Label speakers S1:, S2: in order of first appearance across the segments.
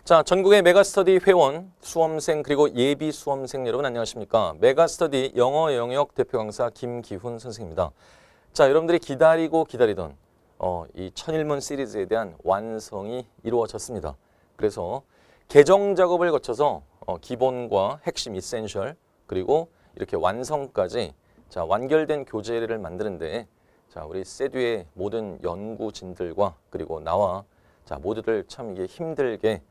S1: 자, 전국의 메가스터디 회원, 수험생 그리고 예비 수험생 여러분 안녕하십니까? 메가스터디 영어 영역 대표 강사 김기훈 선생입니다. 자, 여러분들이 기다리던 이 천일문 시리즈에 대한 완성이 이루어졌습니다. 그래서 개정 작업을 거쳐서 기본과 핵심 이센셜 그리고 이렇게 완성까지 자, 완결된 교재를 만드는데 자, 우리 세듀의 모든 연구진들과 그리고 나와 자, 모두들 참 이게 힘들게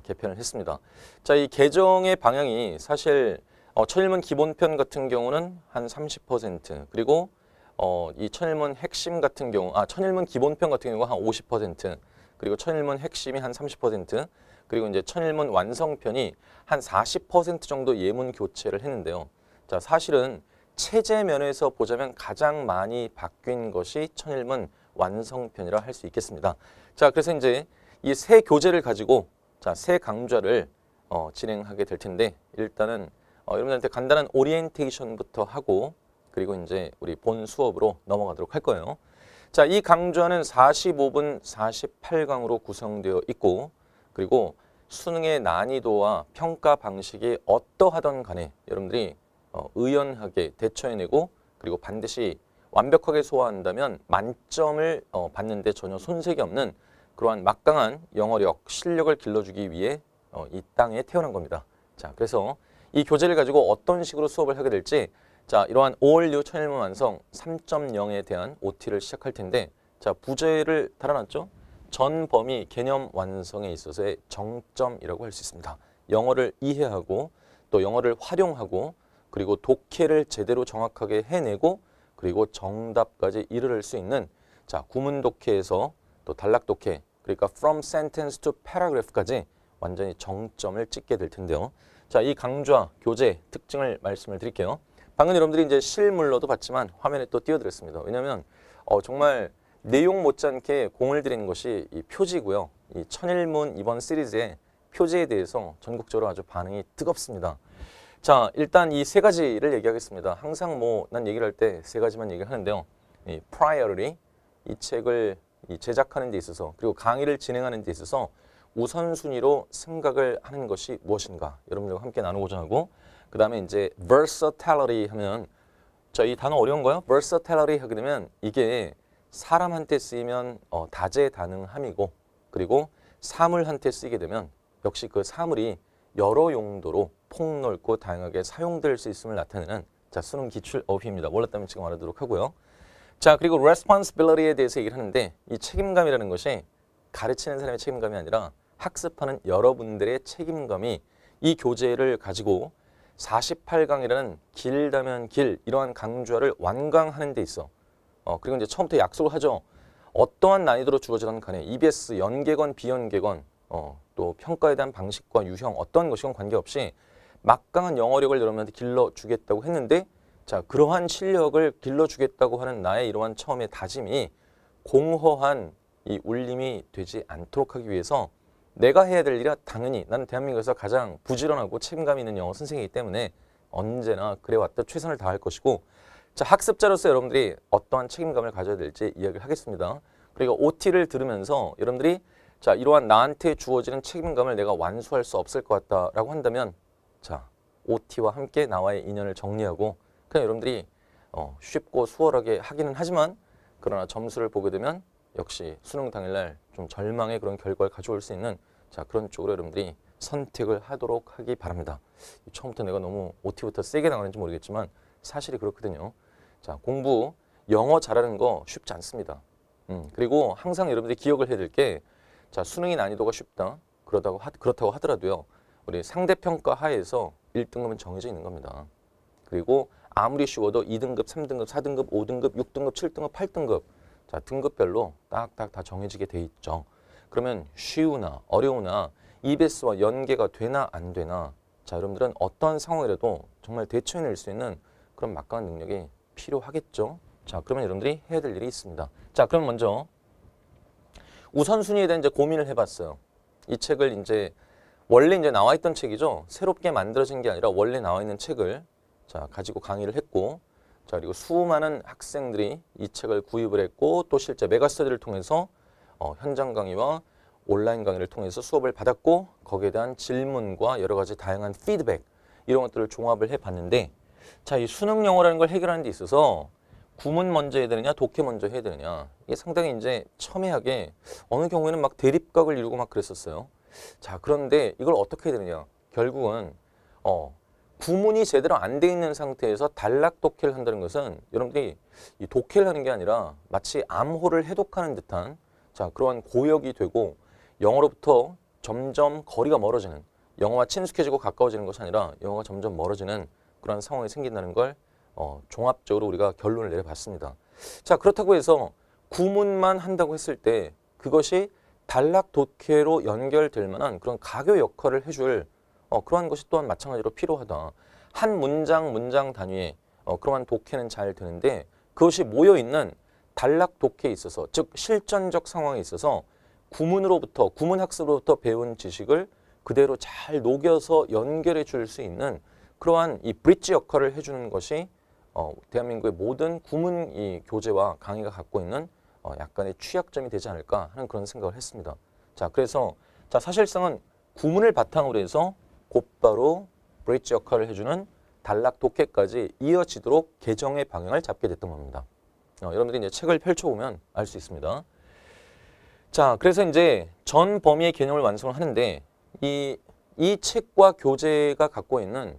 S1: 개편을 했습니다. 자, 이 개정의 방향이 사실 천일문 기본편 같은 경우는 한 30% 그리고 이 천일문 핵심 같은 경우 천일문 기본편 같은 경우가 한 50% 그리고 천일문 핵심이 한 30% 그리고 이제 천일문 완성편이 한 40% 정도 예문 교체를 했는데요. 자, 사실은 체제 면에서 보자면 가장 많이 바뀐 것이 천일문 완성편이라 할 수 있겠습니다. 자, 그래서 이제 이 새 교재를 가지고 자, 새 강좌를 진행하게 될 텐데 일단은 여러분들한테 간단한 오리엔테이션부터 하고 그리고 이제 우리 본 수업으로 넘어가도록 할 거예요. 자, 이 강좌는 45분 48강으로 구성되어 있고 그리고 수능의 난이도와 평가 방식이 어떠하던 간에 여러분들이 의연하게 대처해내고 그리고 반드시 완벽하게 소화한다면 만점을 받는데 전혀 손색이 없는 그러한 막강한 영어력, 실력을 길러주기 위해 이 땅에 태어난 겁니다. 자, 그래서 이 교재를 가지고 어떤 식으로 수업을 하게 될지 자, 이러한 OLU 천일문 완성 3.0에 대한 OT를 시작할 텐데 자, 부제를 달아놨죠? 전 범위 개념 완성에 있어서의 정점이라고 할 수 있습니다. 영어를 이해하고 또 영어를 활용하고 그리고 독해를 제대로 정확하게 해내고 그리고 정답까지 이르를 수 있는 자, 구문 독해에서 또 단락 독해 그러니까 from sentence to paragraph까지 완전히 정점을 찍게 될 텐데요. 자, 이 강좌 교재 특징을 말씀을 드릴게요. 방금 여러분들이 이제 실물로도 봤지만 화면에 또 띄워드렸습니다. 왜냐하면 정말 내용 못지않게 공을 들인 것이 이 표지고요. 이 천일문 이번 시리즈의 표지에 대해서 전국적으로 아주 반응이 뜨겁습니다. 자, 일단 이 세 가지를 얘기하겠습니다. 항상 난 얘기를 할 때 세 가지만 얘기를 하는데요. 이 priority, 이 책을 제작하는 데 있어서 그리고 강의를 진행하는 데 있어서 우선순위로 생각을 하는 것이 무엇인가 여러분들과 함께 나누고자 하고 그 다음에 이제 versatility 하면 자, 이 단어 어려운 거요? versatility 하게 되면 이게 사람한테 쓰이면 다재다능함이고 그리고 사물한테 쓰이게 되면 역시 그 사물이 여러 용도로 폭넓고 다양하게 사용될 수 있음을 나타내는 자, 수능 기출 어휘입니다. 몰랐다면 지금 알아두도록 하고요. 자, 그리고 responsibility에 대해서 얘기를 하는데 이 책임감이라는 것이 가르치는 사람의 책임감이 아니라 학습하는 여러분들의 책임감이 이 교재를 가지고 48강이라는 길다면 길 이러한 강좌를 완강하는 데 있어. 그리고 이제 처음부터 약속을 하죠. 어떠한 난이도로 주어지든 간에 EBS 연계건 비연계건 또 평가에 대한 방식과 유형 어떤 것이건 관계없이 막강한 영어력을 여러분한테 길러주겠다고 했는데 자, 그러한 실력을 길러주겠다고 하는 나의 이러한 처음의 다짐이 공허한 이 울림이 되지 않도록 하기 위해서 내가 해야 될 일이 당연히 나는 대한민국에서 가장 부지런하고 책임감 있는 영어 선생이기 때문에 언제나 그래왔다 최선을 다할 것이고 자, 학습자로서 여러분들이 어떠한 책임감을 가져야 될지 이야기를 하겠습니다. 그리고 OT를 들으면서 여러분들이 자, 이러한 나한테 주어지는 책임감을 내가 완수할 수 없을 것 같다라고 한다면 자, OT와 함께 나와의 인연을 정리하고 그냥 여러분들이 쉽고 수월하게 하기는 하지만 그러나 점수를 보게 되면 역시 수능 당일날 좀 절망의 그런 결과를 가져올 수 있는 자, 그런 쪽으로 여러분들이 선택을 하도록 하기 바랍니다. 처음부터 내가 너무 OT부터 세게 나가는지 모르겠지만 사실이 그렇거든요. 자, 공부 영어 잘하는 거 쉽지 않습니다. 그리고 항상 여러분들이 기억을 해야 될 게 자, 수능의 난이도가 쉽다. 그렇다고 하더라도요. 우리 상대평가 하에서 1등급은 정해져 있는 겁니다. 그리고 아무리 쉬워도 2등급, 3등급, 4등급, 5등급, 6등급, 7등급, 8등급 자, 등급별로 딱딱 다 정해지게 돼 있죠. 그러면 쉬우나 어려우나 EBS와 연계가 되나 안 되나 자, 여러분들은 어떤 상황이라도 정말 대처해낼 수 있는 그런 막강한 능력이 필요하겠죠. 자, 그러면 여러분들이 해야 될 일이 있습니다. 자, 그럼 먼저 우선순위에 대한 이제 고민을 해봤어요. 이 책을 이제 원래 이제 나와 있던 책이죠. 새롭게 만들어진 게 아니라 원래 나와 있는 책을 자, 가지고 강의를 했고 자, 그리고 수많은 학생들이 이 책을 구입을 했고 또 실제 메가스터디를 통해서 현장 강의와 온라인 강의를 통해서 수업을 받았고 거기에 대한 질문과 여러 가지 다양한 피드백 이런 것들을 종합을 해봤는데 자, 이 수능 영어라는 걸 해결하는 데 있어서 구문 먼저 해야 되느냐 독해 먼저 해야 되느냐 이게 상당히 이제 첨예하게 어느 경우에는 막 대립각을 이루고 막 그랬었어요. 자, 그런데 이걸 어떻게 해야 되느냐 결국은 구문이 제대로 안 돼 있는 상태에서 단락 독해를 한다는 것은 여러분들이 이 독해를 하는 게 아니라 마치 암호를 해독하는 듯한 자, 그러한 고역이 되고 영어로부터 점점 거리가 멀어지는 영어와 친숙해지고 가까워지는 것이 아니라 영어가 점점 멀어지는 그런 상황이 생긴다는 걸 종합적으로 우리가 결론을 내려봤습니다. 자, 그렇다고 해서 구문만 한다고 했을 때 그것이 단락 독해로 연결될 만한 그런 가교 역할을 해줄 그러한 것이 또한 마찬가지로 필요하다. 한 문장 문장 단위에 그러한 독해는 잘 되는데 그것이 모여있는 단락 독해에 있어서 즉 실전적 상황에 있어서 구문으로부터 구문 학습으로부터 배운 지식을 그대로 잘 녹여서 연결해 줄 수 있는 그러한 이 브릿지 역할을 해주는 것이 대한민국의 모든 구문 이 교재와 강의가 갖고 있는 약간의 취약점이 되지 않을까 하는 그런 생각을 했습니다. 자, 그래서 자, 사실상은 구문을 바탕으로 해서 곧바로 브릿지 역할을 해주는 단락 독해까지 이어지도록 개정의 방향을 잡게 됐던 겁니다. 여러분들이 이제 책을 펼쳐보면 알 수 있습니다. 자, 그래서 이제 전 범위의 개념을 완성을 하는데 이 책과 교재가 갖고 있는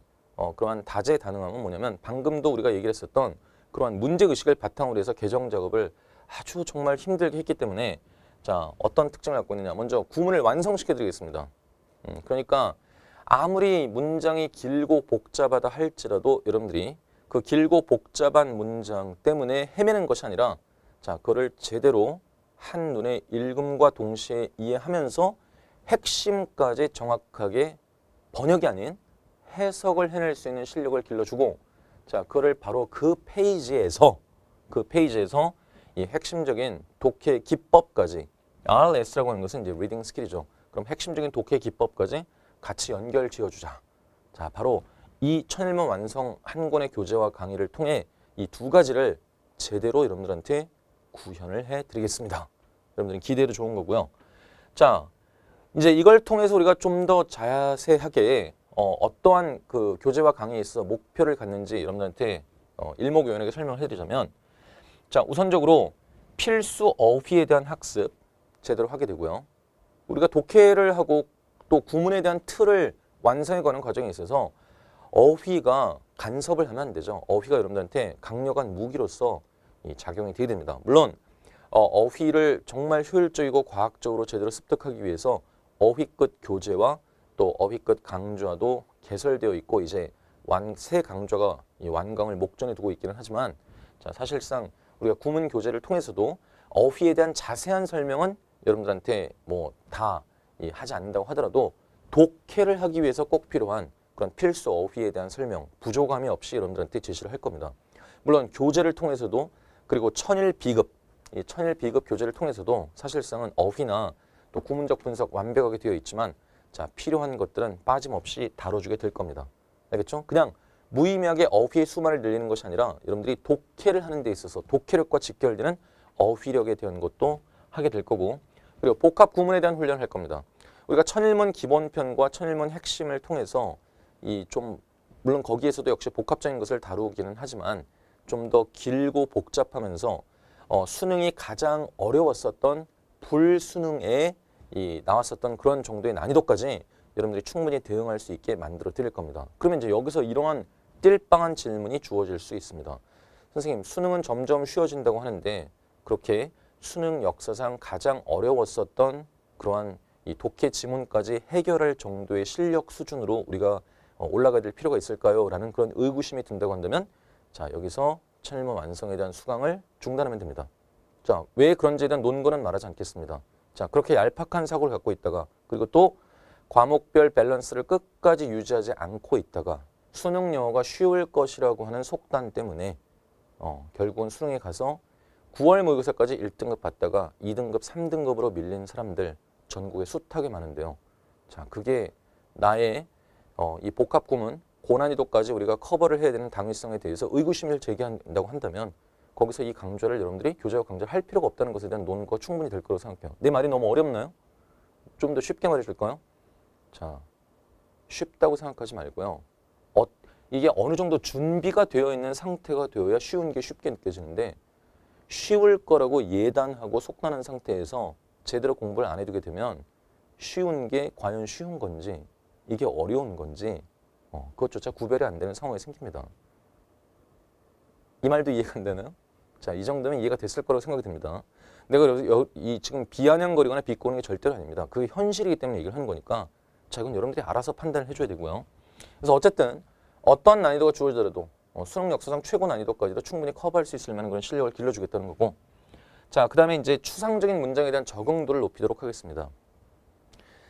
S1: 그러한 다재다능함은 뭐냐면 방금도 우리가 얘기를 했었던 그러한 문제의식을 바탕으로 해서 개정 작업을 아주 정말 힘들게 했기 때문에 자, 어떤 특징을 갖고 있느냐. 먼저 구문을 완성시켜 드리겠습니다. 그러니까 아무리 문장이 길고 복잡하다 할지라도 여러분들이 그 길고 복잡한 문장 때문에 헤매는 것이 아니라 자, 그거를 제대로 한눈에 읽음과 동시에 이해하면서 핵심까지 정확하게 번역이 아닌 해석을 해낼 수 있는 실력을 길러주고 자, 그거를 바로 그 페이지에서 이 핵심적인 독해 기법까지 RLS라고 하는 것은 이제 리딩 스킬이죠. 그럼 핵심적인 독해 기법까지 같이 연결 지어주자. 자, 바로 이 천일문 완성 한 권의 교재와 강의를 통해 이 두 가지를 제대로 여러분들한테 구현을 해드리겠습니다. 여러분들은 기대해도 좋은 거고요. 자, 이제 이걸 통해서 우리가 좀 더 자세하게 어떠한 그 교재와 강의에 있어서 목표를 갖는지 여러분들한테 일목요연하게 설명을 해드리자면 자, 우선적으로 필수 어휘에 대한 학습 제대로 하게 되고요. 우리가 독해를 하고 또 구문에 대한 틀을 완성해가는 과정에 있어서 어휘가 간섭을 하면 안 되죠. 어휘가 여러분들한테 강력한 무기로서 작용이 되게 됩니다. 물론 어휘를 정말 효율적이고 과학적으로 제대로 습득하기 위해서 어휘끝 교재와 또 어휘끝 강좌도 개설되어 있고 이제 새 강좌가 이 완강을 목전에 두고 있기는 하지만 자, 사실상 우리가 구문 교재를 통해서도 어휘에 대한 자세한 설명은 여러분들한테 뭐 다 하지 않는다고 하더라도 독해를 하기 위해서 꼭 필요한 그런 필수 어휘에 대한 설명, 부족함이 없이 여러분들한테 제시를 할 겁니다. 물론 교재를 통해서도 그리고 천일 비급, 이 천일 비급 교재를 통해서도 사실상은 어휘나 또 구문적 분석 완벽하게 되어 있지만 자, 필요한 것들은 빠짐없이 다뤄주게 될 겁니다. 알겠죠? 그냥 무의미하게 어휘의 수만을 늘리는 것이 아니라 여러분들이 독해를 하는 데 있어서 독해력과 직결되는 어휘력에 대한 것도 하게 될 거고 그리고 복합 구문에 대한 훈련을 할 겁니다. 우리가 천일문 기본편과 천일문 핵심을 통해서 물론 거기에서도 역시 복합적인 것을 다루기는 하지만 좀 더 길고 복잡하면서 수능이 가장 어려웠었던 불수능에 나왔었던 그런 정도의 난이도까지 여러분들이 충분히 대응할 수 있게 만들어 드릴 겁니다. 그러면 이제 여기서 이러한 띨빵한 질문이 주어질 수 있습니다. 선생님, 수능은 점점 쉬워진다고 하는데 그렇게 수능 역사상 가장 어려웠었던 그러한 이 독해 지문까지 해결할 정도의 실력 수준으로 우리가 올라가야 될 필요가 있을까요? 라는 그런 의구심이 든다고 한다면 자, 여기서 천일문 완성에 대한 수강을 중단하면 됩니다. 자, 왜 그런지에 대한 논거는 말하지 않겠습니다. 자, 그렇게 얄팍한 사고를 갖고 있다가 그리고 또 과목별 밸런스를 끝까지 유지하지 않고 있다가 수능 영어가 쉬울 것이라고 하는 속단 때문에 결국은 수능에 가서 9월 모의고사까지 1등급 받다가 2등급, 3등급으로 밀린 사람들 전국에 숱하게 많은데요. 자, 그게 나의 이 복합구문 고난이도까지 우리가 커버를 해야 되는 당위성에 대해서 의구심을 제기한다고 한다면 거기서 이 강좌를 여러분들이 교재와 강좌를 할 필요가 없다는 것에 대한 논거 충분히 될 거라고 생각해요. 내 말이 너무 어렵나요? 좀 더 쉽게 말해줄까요? 자, 쉽다고 생각하지 말고요. 이게 어느 정도 준비가 되어 있는 상태가 되어야 쉬운 게 쉽게 느껴지는데 쉬울 거라고 예단하고 속단한 상태에서 제대로 공부를 안 해두게 되면 쉬운 게 과연 쉬운 건지 이게 어려운 건지 그것조차 구별이 안 되는 상황이 생깁니다. 이 말도 이해가 안 되나요? 자, 이 정도면 이해가 됐을 거라고 생각이 듭니다. 내가 지금 비아냥거리거나 비꼬는 게 절대로 아닙니다. 그게 현실이기 때문에 얘기를 하는 거니까 자, 이건 여러분들이 알아서 판단을 해줘야 되고요. 그래서 어쨌든 어떠한 난이도가 주어지더라도 수능 역사상 최고 난이도까지도 충분히 커버할 수 있을 만한 그런 실력을 길러주겠다는 거고 자, 그 다음에 이제 추상적인 문장에 대한 적응도를 높이도록 하겠습니다.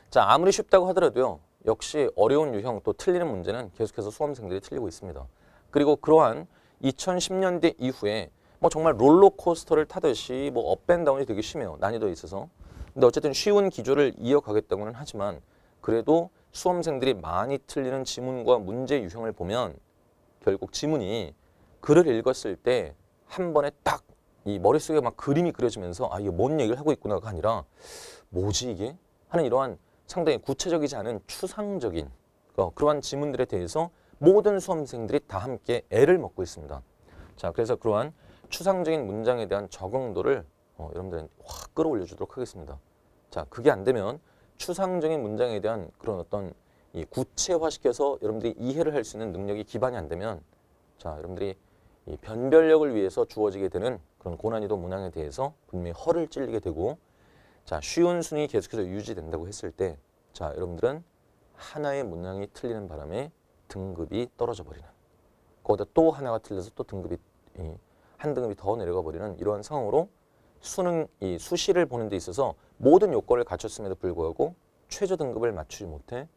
S1: 자, 아무리 쉽다고 하더라도요. 역시 어려운 유형 또 틀리는 문제는 계속해서 수험생들이 틀리고 있습니다. 그리고 그러한 2010년대 이후에 뭐 정말 롤러코스터를 타듯이 뭐 업앤다운이 되게 심해요. 난이도에 있어서. 근데 어쨌든 쉬운 기조를 이어가겠다고는 하지만 그래도 수험생들이 많이 틀리는 지문과 문제 유형을 보면 결국 지문이 글을 읽었을 때 한 번에 딱 이 머릿속에 막 그림이 그려지면서 아, 이게 뭔 얘기를 하고 있구나가 아니라 뭐지 이게? 하는 이러한 상당히 구체적이지 않은 추상적인 그러한 지문들에 대해서 모든 수험생들이 다 함께 애를 먹고 있습니다. 자, 그래서 그러한 추상적인 문장에 대한 적응도를 여러분들은 확 끌어올려 주도록 하겠습니다. 자, 그게 안 되면 추상적인 문장에 대한 그런 어떤 이 구체화시켜서 여러분들이 이해를 할 수 있는 능력이 기반이 안 되면 자, 여러분들이 이 변별력을 위해서 주어지게 되는 그런 고난이도 문항에 대해서 분명히 허를 찔리게 되고 자, 쉬운 순위 계속해서 유지된다고 했을 때 자, 여러분들은 하나의 문항이 틀리는 바람에 등급이 떨어져 버리는 거기다 또 하나가 틀려서 또 등급이 한 등급이 더 내려가 버리는 이러한 상황으로 수능 이 수시를 보는 데 있어서 모든 요건을 갖췄음에도 불구하고 최저 등급을 맞추지 못해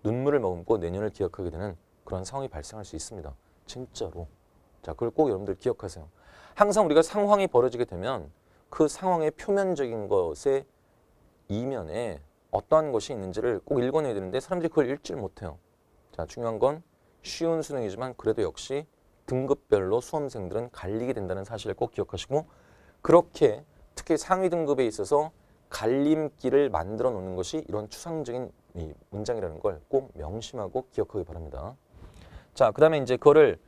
S1: 눈물을 머금고 내년을 기억하게 되는 그런 상황이 발생할 수 있습니다. 진짜로. 자, 그걸 꼭 여러분들 기억하세요. 항상 우리가 상황이 벌어지게 되면 그 상황의 표면적인 것의 이면에 어떠한 것이 있는지를 꼭 읽어내야 되는데 사람들이 그걸 읽지를 못해요. 자, 중요한 건 쉬운 수능이지만 그래도 역시 등급별로 수험생들은 갈리게 된다는 사실을 꼭 기억하시고 그렇게 특히 상위 등급에 있어서 갈림길을 만들어 놓는 것이 이런 추상적인 이 문장이라는 걸 꼭 명심하고 기억하기 바랍니다. 자, 그 다음에 이제 그거를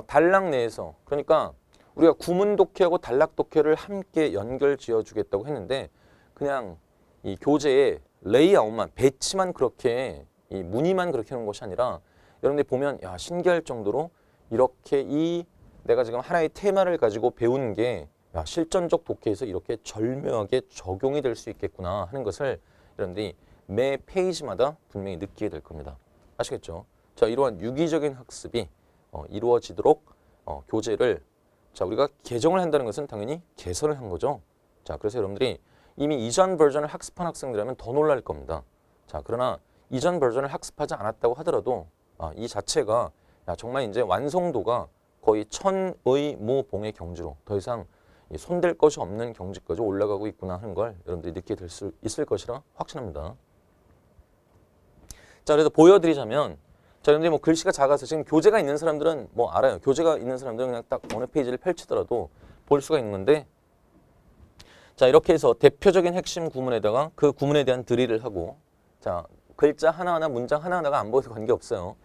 S1: 단락 내에서 그러니까 우리가 구문 독해하고 단락 독해를 함께 연결 지어 주겠다고 했는데 그냥 이 교재에 레이아웃만 배치만 그렇게 이 무늬만 그렇게 하는 것이 아니라 여러분들이 보면 야 신기할 정도로 이렇게 이 내가 지금 하나의 테마를 가지고 배운 게 야, 실전적 독해에서 이렇게 절묘하게 적용이 될 수 있겠구나 하는 것을 여러분들이 매 페이지마다 분명히 느끼게 될 겁니다. 아시겠죠? 자, 이러한 유기적인 학습이 이루어지도록 교재를 자 우리가 개정을 한다는 것은 당연히 개선을 한 거죠. 자, 그래서 여러분들이 이미 이전 버전을 학습한 학생들이라면 더 놀랄 겁니다. 자, 그러나 이전 버전을 학습하지 않았다고 하더라도 이 자체가 야, 정말 이제 완성도가 거의 천의 무봉의 경지로 더 이상 손댈 것이 없는 경지까지 올라가고 있구나 하는 걸 여러분들이 느끼게 될 수 있을 것이라 확신합니다. 자, 그래서 보여드리자면 자, 여러분들이 뭐 글씨가 작아서 지금 교재가 있는 사람들은 뭐 알아요. 교재가 있는 사람들은 그냥 딱 어느 페이지를 펼치더라도 볼 수가 있는 건데 자, 이렇게 해서 대표적인 핵심 구문에다가 그 구문에 대한 드릴을 하고 자, 글자 하나하나 문장 하나하나가 안 보여서 관계없어요.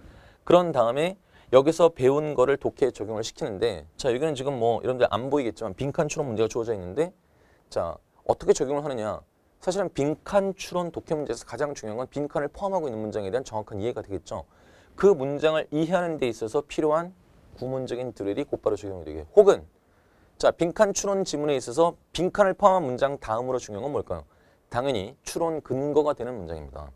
S1: 그런 다음에 여기서 배운 거를 독해에 적용을 시키는데 자, 여기는 지금 뭐 여러분들 안 보이겠지만 빈칸 추론 문제가 주어져 있는데 자, 어떻게 적용을 하느냐. 사실은 빈칸 추론 독해 문제에서 가장 중요한 건 빈칸을 포함하고 있는 문장에 대한 정확한 이해가 되겠죠. 그 문장을 이해하는 데 있어서 필요한 구문적인 드릴이 곧바로 적용이 되게 혹은 자, 빈칸 추론 지문에 있어서 빈칸을 포함한 문장 다음으로 중요한 건 뭘까요? 당연히 추론 근거가 되는 문장입니다.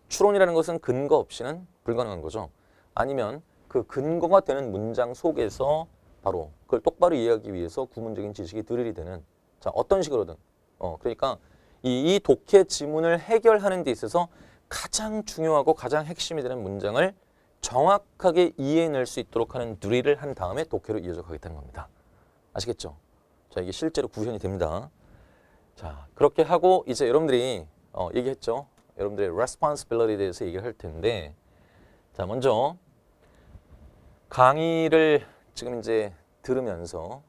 S1: 추론이라는 것은 근거 없이는 불가능한 거죠. 아니면 그 근거가 되는 문장 속에서 바로 그걸 똑바로 이해하기 위해서 구문적인 지식이 드릴이 되는 자, 어떤 식으로든 그러니까 이 독해 지문을 해결하는 데 있어서 가장 중요하고 가장 핵심이 되는 문장을 정확하게 이해해낼 수 있도록 하는 드릴을 한 다음에 독해로 이어져 가겠다는 겁니다. 아시겠죠? 자, 이게 실제로 구현이 됩니다. 자, 그렇게 하고 이제 여러분들이 얘기했죠. 여러분들의 responsibility에 대해서 얘기를 할 텐데 자, 먼저 강의를 지금 이제 들으면서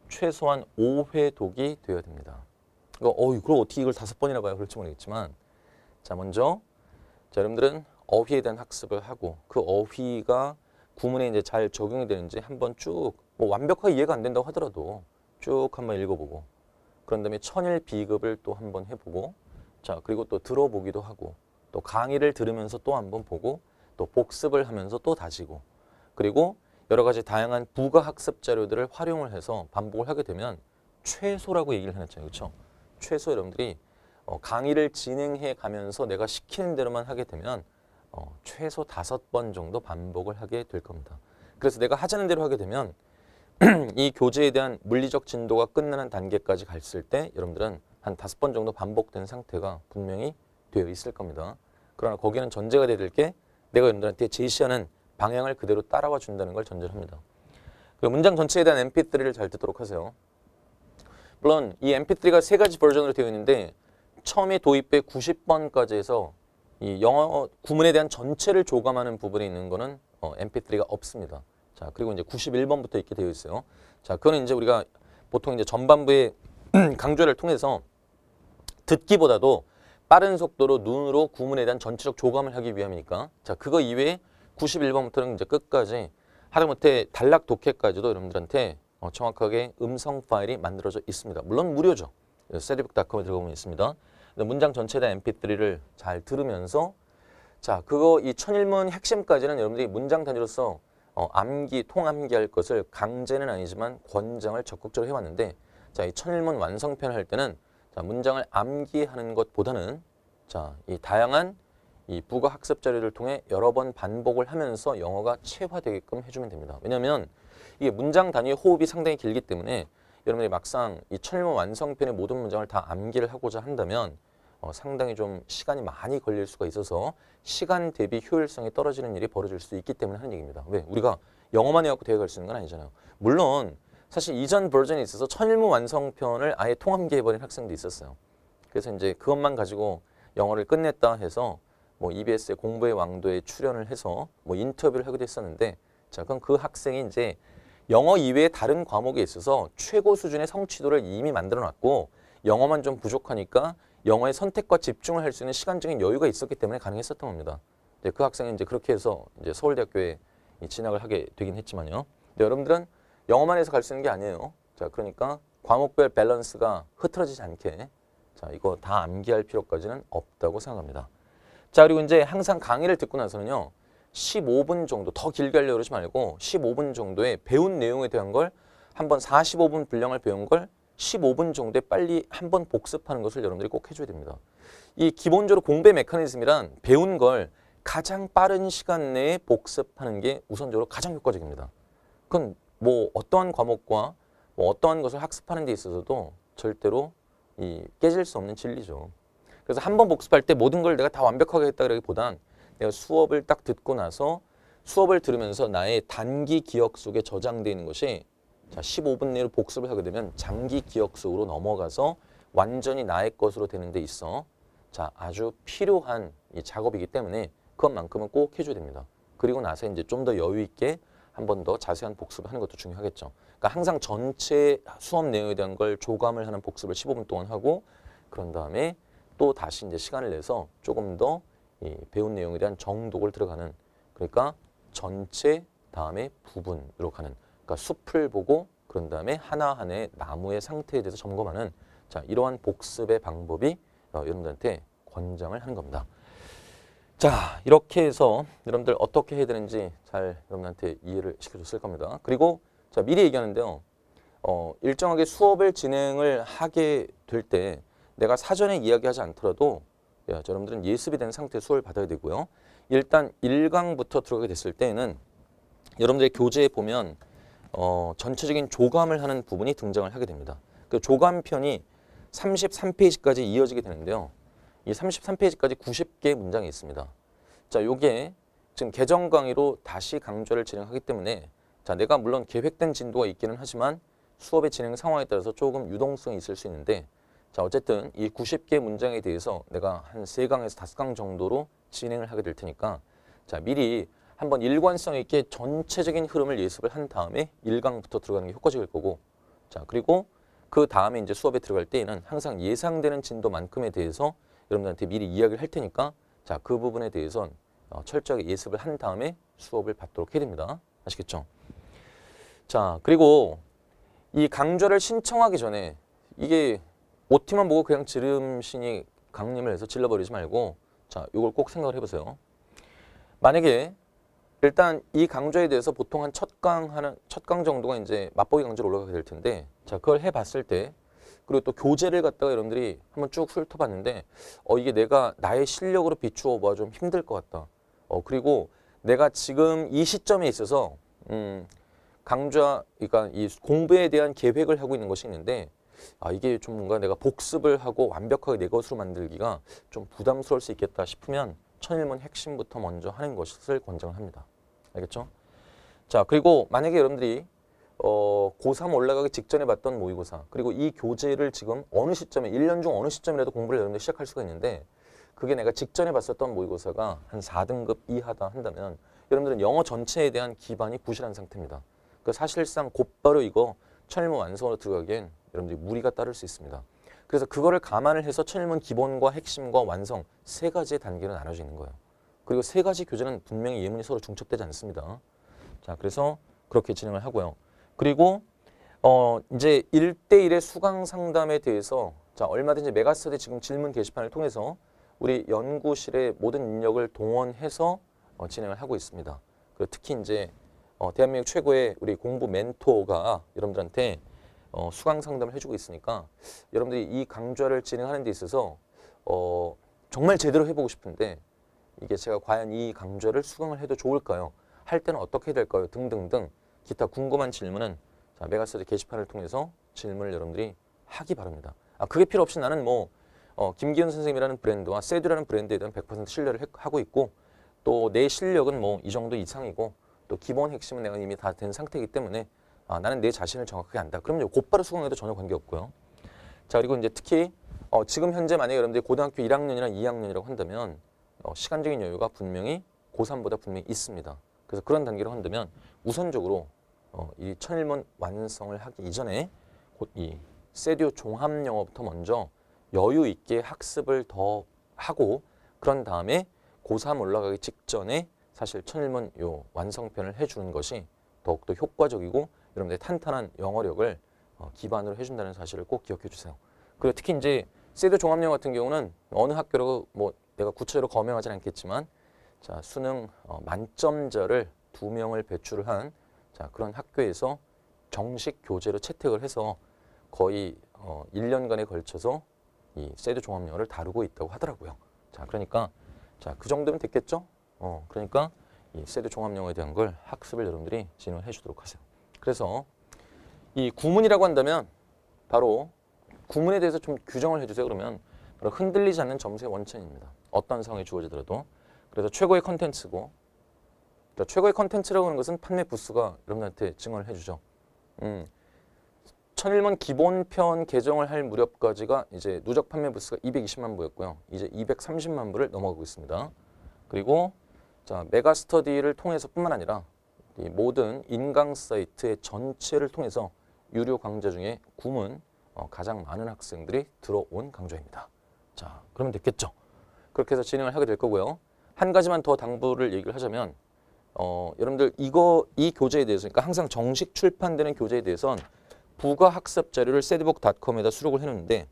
S1: 최소한 5회 독이 되어야 됩니다. 그럼 어떻게 이걸 5번이나 봐요? 그럴지 모르겠지만 자, 먼저 자, 여러분들은 어휘에 대한 학습을 하고 그 어휘가 구문에 이제 잘 적용이 되는지 한번 쭉 뭐 완벽하게 이해가 안 된다고 하더라도 쭉 한번 읽어보고 그런 다음에 천일 비급을 또 한번 해보고 자, 그리고 또 들어보기도 하고 또 강의를 들으면서 또 한번 보고 또 복습을 하면서 또 다지고 그리고 여러 가지 다양한 부가 학습 자료들을 활용을 해서 반복을 하게 되면 최소라고 얘기를 해놨잖아요. 그렇죠? 최소 여러분들이 강의를 진행해 가면서 내가 시키는 대로만 하게 되면 최소 5번 정도 반복을 하게 될 겁니다. 그래서 내가 하자는 대로 하게 되면 이 교재에 대한 물리적 진도가 끝나는 단계까지 갔을 때 여러분들은 한 5번 정도 반복된 상태가 분명히 되어 있을 겁니다. 그러나 거기는 전제가 돼야 될 게 내가 여러분들한테 제시하는 방향을 그대로 따라와 준다는 걸 전제로 합니다. 그 문장 전체에 대한 mp3를 잘 듣도록 하세요. 물론 이 mp3가 3가지 버전으로 되어 있는데 처음에 도입부에 90번까지 해서 이 영어 구문에 대한 전체를 조감하는 부분에 있는 거는 mp3가 없습니다. 자, 그리고 이제 91번부터 있게 되어 있어요. 자, 그거는 이제 우리가 보통 이제 전반부의 강조를 통해서 듣기보다도 빠른 속도로 눈으로 구문에 대한 전체적 조감을 하기 위함이니까 자, 그거 이외에 91번부터는 이제 끝까지 하다못해 단락 독해까지도 여러분들한테 정확하게 음성 파일이 만들어져 있습니다. 물론 무료죠. studybook.com에 들어가면 있습니다. 문장 전체에 대한 mp3를 잘 들으면서 자, 그거 이 천일문 핵심까지는 여러분들이 문장 단위로서 암기, 통암기할 것을 강제는 아니지만 권장을 적극적으로 해왔는데 자, 이 천일문 완성편 할 때는 자, 문장을 암기하는 것보다는 자, 이 다양한 이 부가 학습 자료를 통해 여러 번 반복을 하면서 영어가 체화되게끔 해주면 됩니다. 왜냐하면 이게 문장 단위의 호흡이 상당히 길기 때문에 여러분들이 막상 이 천일문 완성편의 모든 문장을 다 암기를 하고자 한다면 상당히 좀 시간이 많이 걸릴 수가 있어서 시간 대비 효율성이 떨어지는 일이 벌어질 수 있기 때문에 하는 얘기입니다. 왜? 우리가 영어만 해갖고 대학을 쓰는 건 아니잖아요. 물론 사실 이전 버전에 있어서 천일문 완성편을 아예 통암기해버린 학생도 있었어요. 그래서 이제 그것만 가지고 영어를 끝냈다 해서 뭐 EBS의 공부의 왕도에 출연을 해서 뭐 인터뷰를 하기도 했었는데 자, 그럼 그 학생이 이제 영어 이외의 다른 과목에 있어서 최고 수준의 성취도를 이미 만들어 놨고 영어만 좀 부족하니까 영어의 선택과 집중을 할 수 있는 시간적인 여유가 있었기 때문에 가능했었던 겁니다. 이제 그 학생은 이제 그렇게 해서 이제 서울대학교에 진학을 하게 되긴 했지만요. 근데 여러분들은 영어만 해서 갈 수 있는 게 아니에요. 자, 그러니까 과목별 밸런스가 흐트러지지 않게 자, 이거 다 암기할 필요까지는 없다고 생각합니다. 자, 그리고 이제 항상 강의를 듣고 나서는요. 15분 정도, 더 길게 하려고 그러지 말고 15분 정도의 배운 내용에 대한 걸 한번 45분 분량을 배운 걸 15분 정도에 빨리 한번 복습하는 것을 여러분들이 꼭 해줘야 됩니다. 이 기본적으로 공부의 메커니즘이란 배운 걸 가장 빠른 시간 내에 복습하는 게 우선적으로 가장 효과적입니다. 그건 뭐 어떠한 과목과 뭐 어떠한 것을 학습하는 데 있어서도 절대로 깨질 수 없는 진리죠. 그래서 한번 복습할 때 모든 걸 내가 다 완벽하게 했다기보단 내가 수업을 딱 듣고 나서 수업을 들으면서 나의 단기 기억 속에 저장되어 있는 것이 자, 15분 내로 복습을 하게 되면 장기 기억 속으로 넘어가서 완전히 나의 것으로 되는 데 있어 자, 아주 필요한 이 작업이기 때문에 그것만큼은 꼭 해줘야 됩니다. 그리고 나서 이제 좀 더 여유 있게 한 번 더 자세한 복습을 하는 것도 중요하겠죠. 그러니까 항상 전체 수업 내용에 대한 걸 조감을 하는 복습을 15분 동안 하고 그런 다음에 또 다시 이제 시간을 내서 조금 더 이 배운 내용에 대한 정독을 들어가는 그러니까 전체 다음에 부분으로 가는 그러니까 숲을 보고 그런 다음에 하나하나의 나무의 상태에 대해서 점검하는 자, 이러한 복습의 방법이 여러분들한테 권장을 하는 겁니다. 자, 이렇게 해서 여러분들 어떻게 해야 되는지 잘 여러분한테 이해를 시켜줬을 겁니다. 그리고 자, 미리 얘기하는데요. 일정하게 수업을 진행을 하게 될 때 내가 사전에 이야기하지 않더라도 여러분들은 예습이 된 상태의 수업을 받아야 되고요. 일단 1강부터 들어가게 됐을 때에는 여러분들의 교재에 보면 전체적인 조감을 하는 부분이 등장을 하게 됩니다. 그 조감편이 33페이지까지 이어지게 되는데요. 이 33페이지까지 90개의 문장이 있습니다. 자, 요게 지금 개정 강의로 다시 강좌를 진행하기 때문에 자, 내가 물론 계획된 진도가 있기는 하지만 수업의 진행 상황에 따라서 조금 유동성이 있을 수 있는데 자, 어쨌든 이 90개 문장에 대해서 내가 한 3강에서 5강 정도로 진행을 하게 될 테니까 자, 미리 한번 일관성 있게 전체적인 흐름을 예습을 한 다음에 1강부터 들어가는 게 효과적일 거고 자, 그리고 그 다음에 이제 수업에 들어갈 때에는 항상 예상되는 진도만큼에 대해서 여러분들한테 미리 이야기를 할 테니까 자, 그 부분에 대해선 철저하게 예습을 한 다음에 수업을 받도록 해야 됩니다. 아시겠죠? 자, 그리고 이 강좌를 신청하기 전에 이게 OT만 보고 그냥 지름신이 강림을 해서 질러버리지 말고 자, 이걸 꼭 생각을 해보세요. 만약에 일단 이 강좌에 대해서 보통 한 첫 강 정도가 이제 맛보기 강좌로 올라가게 될 텐데 자, 그걸 해봤을 때 그리고 또 교재를 갖다가 여러분들이 한번 쭉 훑어봤는데 이게 내가 나의 실력으로 비추어 봐 좀 힘들 것 같다. 그리고 내가 지금 이 시점에 있어서 강좌, 그러니까 이 공부에 대한 계획을 하고 있는 것이 있는데 이게 좀 뭔가 내가 복습을 하고 완벽하게 내 것으로 만들기가 좀 부담스러울 수 있겠다 싶으면 천일문 핵심부터 먼저 하는 것을 권장을 합니다. 알겠죠? 자, 그리고 만약에 여러분들이 고3 올라가기 직전에 봤던 모의고사 그리고 이 교재를 지금 어느 시점에 1년 중 어느 시점이라도 공부를 여러분들 시작할 수가 있는데 그게 내가 직전에 봤었던 모의고사가 한 4등급 이하다 한다면 여러분들은 영어 전체에 대한 기반이 부실한 상태입니다. 그 사실상 곧바로 이거 천일문 완성으로 들어가기엔 여러분들이 무리가 따를 수 있습니다. 그래서 그거를 감안을 해서 천일문 기본과 핵심과 완성 세 가지의 단계로 나눠져 있는 거예요. 그리고 세 가지 교재는 분명히 예문이 서로 중첩되지 않습니다. 자, 그래서 그렇게 진행을 하고요. 그리고 이제 1대1의 수강 상담에 대해서 자, 얼마든지 메가스터디 지금 질문 게시판을 통해서 우리 연구실의 모든 인력을 동원해서 진행을 하고 있습니다. 그리고 특히 이제 대한민국 최고의 우리 공부 멘토가 여러분들한테 수강 상담을 해주고 있으니까 여러분들이 이 강좌를 진행하는 데 있어서 정말 제대로 해보고 싶은데 이게 제가 과연 이 강좌를 수강을 해도 좋을까요? 할 때는 어떻게 해야 될까요? 등등등 기타 궁금한 질문은 자, 메가스터디 게시판을 통해서 질문을 여러분들이 하기 바랍니다. 그게 필요 없이 나는 뭐 김기훈 선생님이라는 브랜드와 세듀라는 브랜드에 대한 100% 신뢰를 하고 있고 또 내 실력은 뭐 이 정도 이상이고 또 기본 핵심은 내가 이미 다 된 상태이기 때문에 나는 내 자신을 정확하게 안다. 그러면 곧바로 수강해도 전혀 관계없고요. 자, 그리고 이제 특히 지금 현재 만약에 여러분들이 고등학교 1학년이나 2학년이라고 한다면 시간적인 여유가 분명히 고3보다 분명히 있습니다. 그래서 그런 단계로 한다면 우선적으로 이 천일문 완성을 하기 이전에 곧 이 세듀 종합영어부터 먼저 여유 있게 학습을 더 하고 그런 다음에 고3 올라가기 직전에 사실 천일문 요 완성편을 해주는 것이 더욱더 효과적이고 여러분들의 탄탄한 영어력을 기반으로 해준다는 사실을 꼭 기억해 주세요. 그리고 특히 이제 세듀 종합영어 같은 경우는 어느 학교라고 뭐 내가 구체적으로 거명하진 않겠지만 자, 수능 만점자를 2명을 배출을 한 자, 그런 학교에서 정식 교재로 채택을 해서 거의 1년간에 걸쳐서 이 세듀 종합영어를 다루고 있다고 하더라고요. 자, 그러니까 자, 그 정도면 됐겠죠? 그러니까 이 세듀 종합영어에 대한 걸 학습을 여러분들이 진행을 해주도록 하세요. 그래서 이 구문이라고 한다면 바로 구문에 대해서 좀 규정을 해주세요. 그러면 바로 흔들리지 않는 점수의 원천입니다. 어떤 상황이 주어지더라도. 그래서 최고의 컨텐츠고 그러니까 최고의 컨텐츠라고 하는 것은 판매 부수가 여러분한테 증언을 해주죠. 천일문 기본편 개정을 할 무렵까지가 이제 누적 판매 부수가 220만 부였고요. 이제 230만 부를 넘어가고 있습니다. 그리고 자, 메가스터디를 통해서뿐만 아니라 이 모든 인강 사이트의 전체를 통해서 유료 강좌 중에 구문 가장 많은 학생들이 들어온 강좌입니다. 자, 그러면 됐겠죠? 그렇게 해서 진행을 하게 될 거고요. 한 가지만 더 당부를 얘기를 하자면 여러분들 이 교재에 대해서 그러니까 항상 정식 출판되는 교재에 대해서는 부가 학습 자료를 세드북.com에다 수록을 해놓는데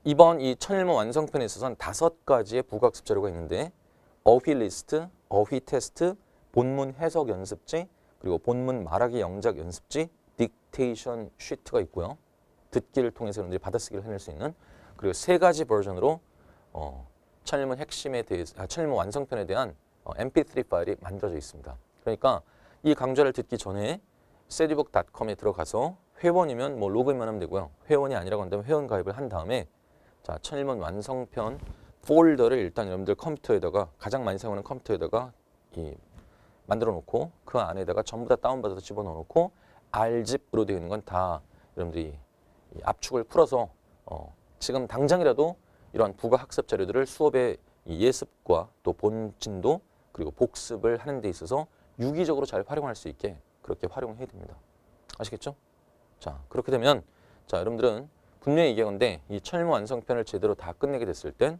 S1: 이번 이 천일문 완성편에 있어서는 5가지의 부가 학습 자료가 있는데 어휘 리스트, 어휘 테스트, 본문 해석 연습지, 그리고 본문 말하기 영작 연습지, 딕테이션 시트가 있고요. 듣기를 통해서 여러분들이 받아쓰기를 해낼 수 있는 그리고 3가지 버전으로 천일문 핵심에 대해서 천일문 완성편에 대한 mp3 파일이 만들어져 있습니다. 그러니까 이 강좌를 듣기 전에 세듀북.com에 들어가서 회원이면 뭐 로그인만 하면 되고요. 회원이 아니라고 한다면 회원 가입을 한 다음에 자, 천일문 완성편 폴더를 일단 여러분들 컴퓨터에다가 가장 많이 사용하는 컴퓨터에다가 만들어 놓고 그 안에다가 전부 다 다운받아서 집어넣어 놓고 R집으로 되어 있는 건 다 여러분들이 압축을 풀어서 지금 당장이라도 이러한 부가 학습 자료들을 수업의 예습과 또 본진도 그리고 복습을 하는 데 있어서 유기적으로 잘 활용할 수 있게 그렇게 활용해야 됩니다. 아시겠죠? 자, 그렇게 되면 자, 여러분들은 분명히 얘기하건데 이 철문 완성편을 제대로 다 끝내게 됐을 땐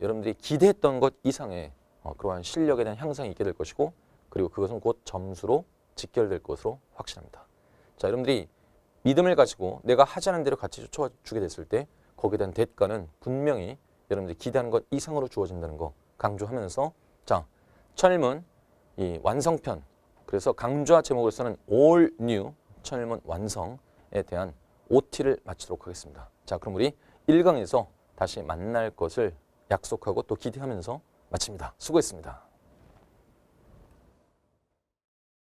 S1: 여러분들이 기대했던 것 이상의 그러한 실력에 대한 향상이 있게 될 것이고 그리고 그것은 곧 점수로 직결될 것으로 확신합니다. 자, 여러분들이 믿음을 가지고 내가 하자는 대로 같이 쫓아주게 됐을 때 거기에 대한 대가는 분명히 여러분들이 기대하는 것 이상으로 주어진다는 거 강조하면서 자, 철문 이 완성편 그래서 강조와 제목으로서는 All New 철문 완성에 대한 OT를 마치도록 하겠습니다. 자, 그럼 우리 1강에서 다시 만날 것을 약속하고 또 기대하면서 마칩니다. 수고했습니다.